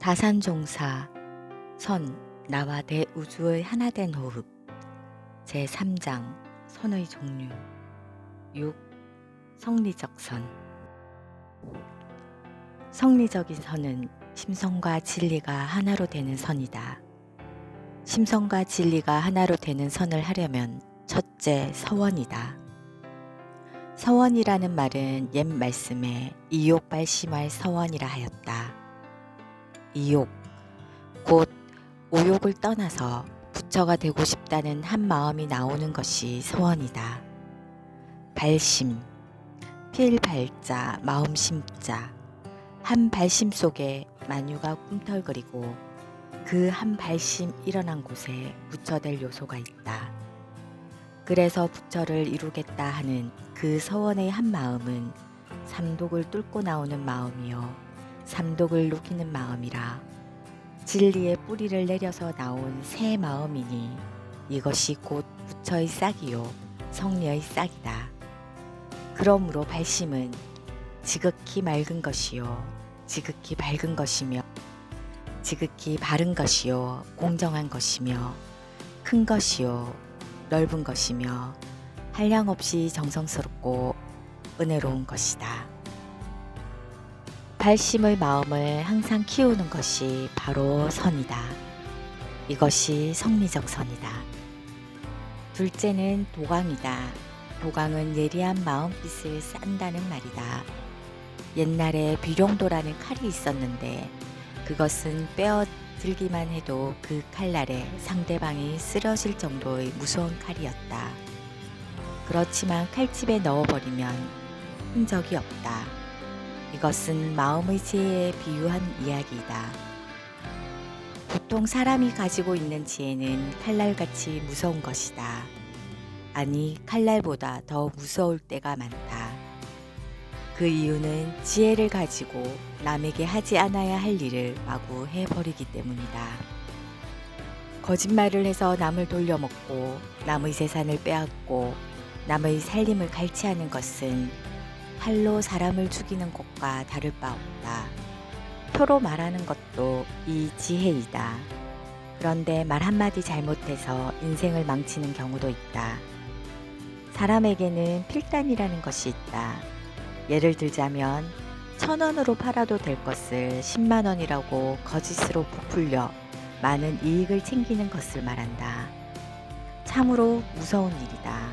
다산종사 선 나와 대우주의 하나된 호흡 제3장 선의 종류 6. 성리적 선. 성리적인 선은 심성과 진리가 하나로 되는 선이다. 심성과 진리가 하나로 되는 선을 하려면 첫째 서원이다. 서원이라는 말은 옛 말씀에 이욕발심할 서원이라 하였다. 이욕, 곧 오욕을 떠나서 부처가 되고 싶다는 한 마음이 나오는 것이 소원이다. 발심, 필발자, 마음심자, 한 발심 속에 만유가 꿈틀거리고 그 한 발심 일어난 곳에 부처될 요소가 있다. 그래서 부처를 이루겠다 하는 그 서원의 한 마음은 삼독을 뚫고 나오는 마음이요 삼독을 녹이는 마음이라 진리의 뿌리를 내려서 나온 새 마음이니 이것이 곧 부처의 싹이요 성리의 싹이다. 그러므로 발심은 지극히 맑은 것이요 지극히 밝은 것이며 지극히 바른 것이요 공정한 것이며 큰 것이요 넓은 것이며 한량없이 정성스럽고 은혜로운 것이다. 발심의 마음을 항상 키우는 것이 바로 선이다. 이것이 성리적 선이다. 둘째는 도강이다. 도강은 예리한 마음빛을 싼다는 말이다. 옛날에 비룡도라는 칼이 있었는데 그것은 빼어 들기만 해도 그 칼날에 상대방이 쓰러질 정도의 무서운 칼이었다. 그렇지만 칼집에 넣어버리면 흔적이 없다. 이것은 마음의 지혜에 비유한 이야기이다. 보통 사람이 가지고 있는 지혜는 칼날같이 무서운 것이다. 아니, 칼날보다 더 무서울 때가 많다. 그 이유는 지혜를 가지고 남에게 하지 않아야 할 일을 마구 해버리기 때문이다. 거짓말을 해서 남을 돌려먹고 남의 재산을 빼앗고 남의 살림을 갈취하는 것은 칼로 사람을 죽이는 것과 다를 바 없다. 표로 말하는 것도 이 지혜이다. 그런데 말 한마디 잘못해서 인생을 망치는 경우도 있다. 사람에게는 필단이라는 것이 있다. 예를 들자면 1,000원으로 팔아도 될 것을 10만 원이라고 거짓으로 부풀려 많은 이익을 챙기는 것을 말한다. 참으로 무서운 일이다.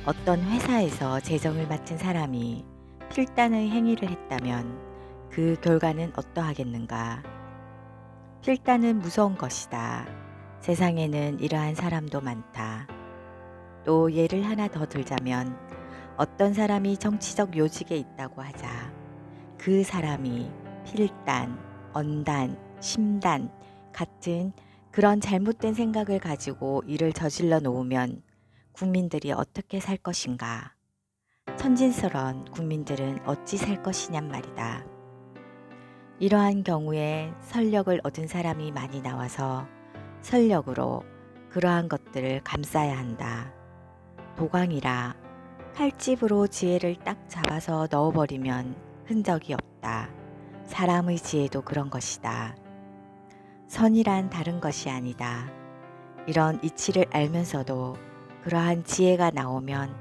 어떤 회사에서 재정을 맡은 사람이 필단의 행위를 했다면 그 결과는 어떠하겠는가? 필단은 무서운 것이다. 세상에는 이러한 사람도 많다. 또 예를 하나 더 들자면 어떤 사람이 정치적 요직에 있다고 하자. 그 사람이 필단, 언단, 심단 같은 그런 잘못된 생각을 가지고 일을 저질러 놓으면 국민들이 어떻게 살 것인가? 천진스런 국민들은 어찌 살 것이냔 말이다. 이러한 경우에 설력을 얻은 사람이 많이 나와서 설력으로 그러한 것들을 감싸야 한다. 도강이라 칼집으로 지혜를 딱 잡아서 넣어버리면 흔적이 없다. 사람의 지혜도 그런 것이다. 선이란 다른 것이 아니다. 이런 이치를 알면서도 그러한 지혜가 나오면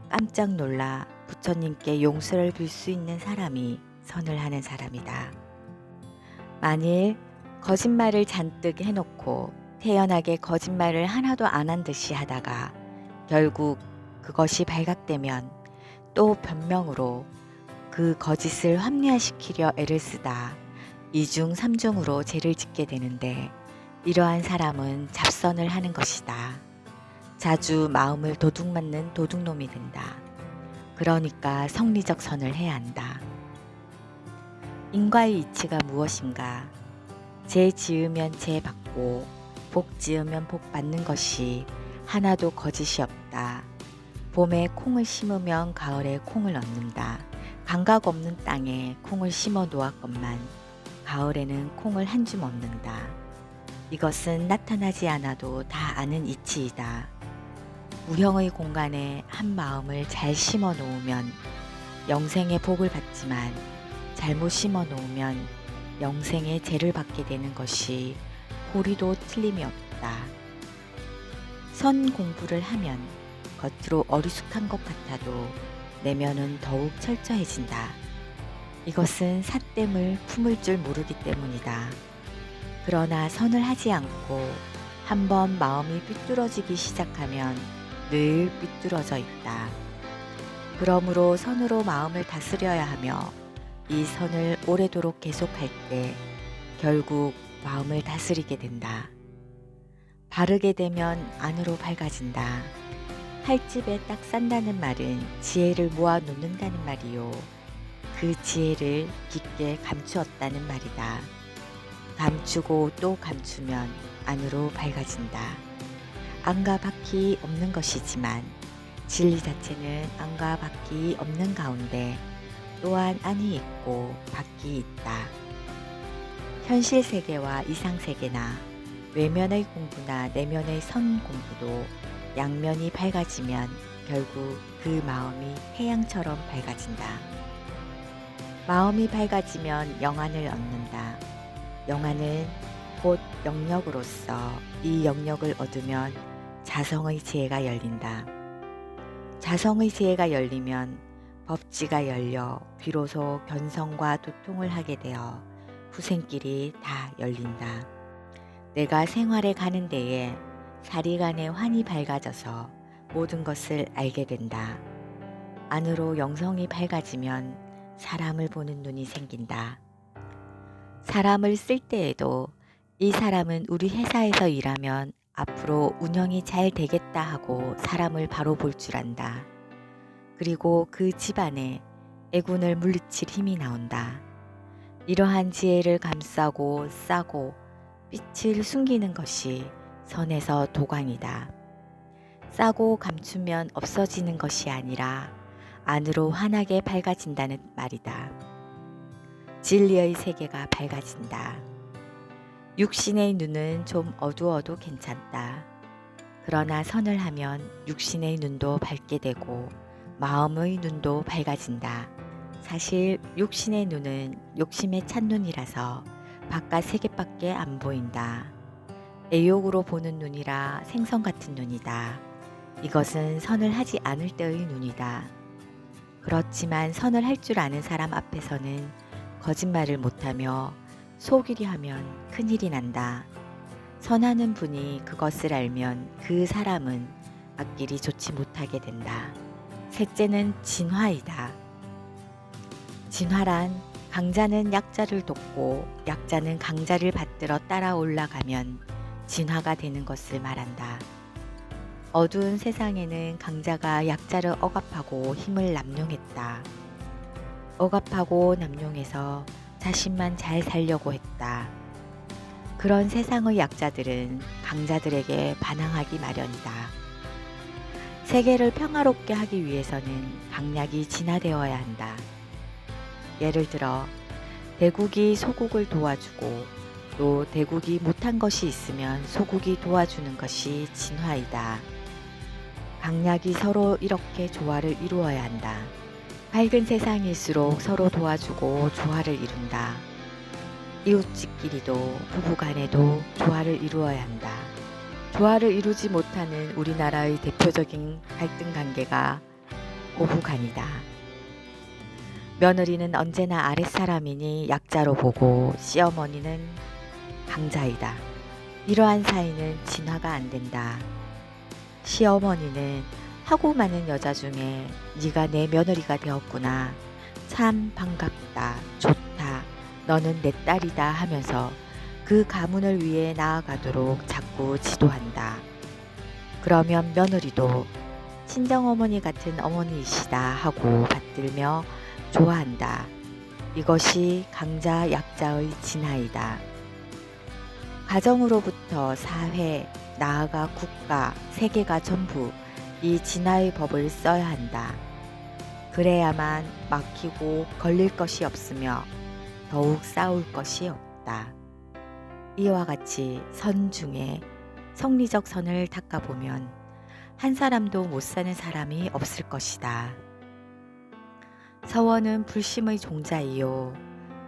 깜짝 놀라 부처님께 용서를 빌 수 있는 사람이 선을 하는 사람이다. 만일 거짓말을 잔뜩 해놓고 태연하게 거짓말을 하나도 안 한 듯이 하다가 결국 그것이 발각되면 또 변명으로 그 거짓을 합리화시키려 애를 쓰다 2중 3중으로 죄를 짓게 되는데 이러한 사람은 잡선을 하는 것이다. 자주 마음을 도둑맞는 도둑놈이 된다. 그러니까 성리적 선을 해야 한다. 인과의 이치가 무엇인가? 죄 지으면 죄 받고 복 지으면 복 받는 것이 하나도 거짓이 없다. 봄에 콩을 심으면 가을에 콩을 얻는다. 감각 없는 땅에 콩을 심어 놓았건만 가을에는 콩을 한 줌 얻는다. 이것은 나타나지 않아도 다 아는 이치이다. 무형의 공간에 한 마음을 잘 심어 놓으면 영생의 복을 받지만 잘못 심어 놓으면 영생의 죄를 받게 되는 것이 고리도 틀림이 없다. 선 공부를 하면 겉으로 어리숙한 것 같아도 내면은 더욱 철저해진다. 이것은 삿됨을 품을 줄 모르기 때문이다. 그러나 선을 하지 않고 한번 마음이 삐뚤어지기 시작하면 늘 삐뚤어져 있다. 그러므로 선으로 마음을 다스려야 하며 이 선을 오래도록 계속할 때 결국 마음을 다스리게 된다. 바르게 되면 안으로 밝아진다. 칼집에 딱 싼다는 말은 지혜를 모아 놓는다는 말이요. 그 지혜를 깊게 감추었다는 말이다. 감추고 또 감추면 안으로 밝아진다. 안과 밖이 없는 것이지만 진리 자체는 안과 밖이 없는 가운데 또한 안이 있고 밖이 있다. 현실 세계와 이상 세계나 외면의 공부나 내면의 선 공부도 양면이 밝아지면 결국 그 마음이 태양처럼 밝아진다. 마음이 밝아지면 영안을 얻는다. 영안은 곧 영역으로서 이 영역을 얻으면 자성의 지혜가 열린다. 자성의 지혜가 열리면 법지가 열려 비로소 견성과 도통을 하게 되어 후생길이 다 열린다. 내가 생활에 가는 데에 사리간의 환이 밝아져서 모든 것을 알게 된다. 안으로 영성이 밝아지면 사람을 보는 눈이 생긴다. 사람을 쓸 때에도 이 사람은 우리 회사에서 일하면 앞으로 운영이 잘 되겠다 하고 사람을 바로 볼 줄 안다. 그리고 그 집안에 애군을 물리칠 힘이 나온다. 이러한 지혜를 감싸고 싸고 빛을 숨기는 것이 선에서 도광이다. 싸고 감추면 없어지는 것이 아니라 안으로 환하게 밝아진다는 말이다. 진리의 세계가 밝아진다. 육신의 눈은 좀 어두워도 괜찮다. 그러나 선을 하면 육신의 눈도 밝게 되고 마음의 눈도 밝아진다. 사실 육신의 눈은 욕심에 찬 눈이라서 바깥 세계밖에 안 보인다. 애욕으로 보는 눈이라 생선 같은 눈이다. 이것은 선을 하지 않을 때의 눈이다. 그렇지만 선을 할 줄 아는 사람 앞에서는 거짓말을 못하며 속이려 하면 큰일이 난다. 선하는 분이 그것을 알면 그 사람은 앞길이 좋지 못하게 된다. 셋째는 진화이다. 진화란 강자는 약자를 돕고 약자는 강자를 받들어 따라 올라가면 진화가 되는 것을 말한다. 어두운 세상에는 강자가 약자를 억압하고 힘을 남용했다. 억압하고 남용해서 자신만 잘 살려고 했다. 그런 세상의 약자들은 강자들에게 반항하기 마련이다. 세계를 평화롭게 하기 위해서는 강약이 진화되어야 한다. 예를 들어 대국이 소국을 도와주고 또 대국이 못한 것이 있으면 소국이 도와주는 것이 진화이다. 강약이 서로 이렇게 조화를 이루어야 한다. 밝은 세상일수록 서로 도와주고 조화를 이룬다. 이웃집끼리도 부부간에도 조화를 이루어야 한다. 조화를 이루지 못하는 우리나라의 대표적인 갈등 관계가 고부간이다. 며느리는 언제나 아랫사람이니 약자로 보고 시어머니는 강자이다. 이러한 사이는 진화가 안 된다. 시어머니는 하고 많은 여자 중에 네가 내 며느리가 되었구나. 참 반갑다. 좋다. 너는 내 딸이다 하면서 그 가문을 위해 나아가도록 자꾸 지도한다. 그러면 며느리도 친정어머니 같은 어머니이시다 하고 받들며 좋아한다. 이것이 강자 약자의 진화이다. 가정으로부터 사회, 나아가 국가, 세계가 전부 이 진화의 법을 써야 한다. 그래야만 막히고 걸릴 것이 없으며 더욱 싸울 것이 없다. 이와 같이 선 중에 성리적 선을 닦아보면 한 사람도 못 사는 사람이 없을 것이다. 서원은 불심의 종자이요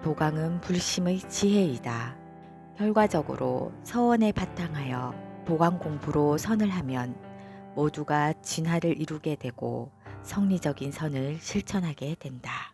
도강은 불심의 지혜이다. 결과적으로 서원에 바탕하여 도강 공부로 선을 하면 모두가 진화를 이루게 되고 성리적인 선을 실천하게 된다.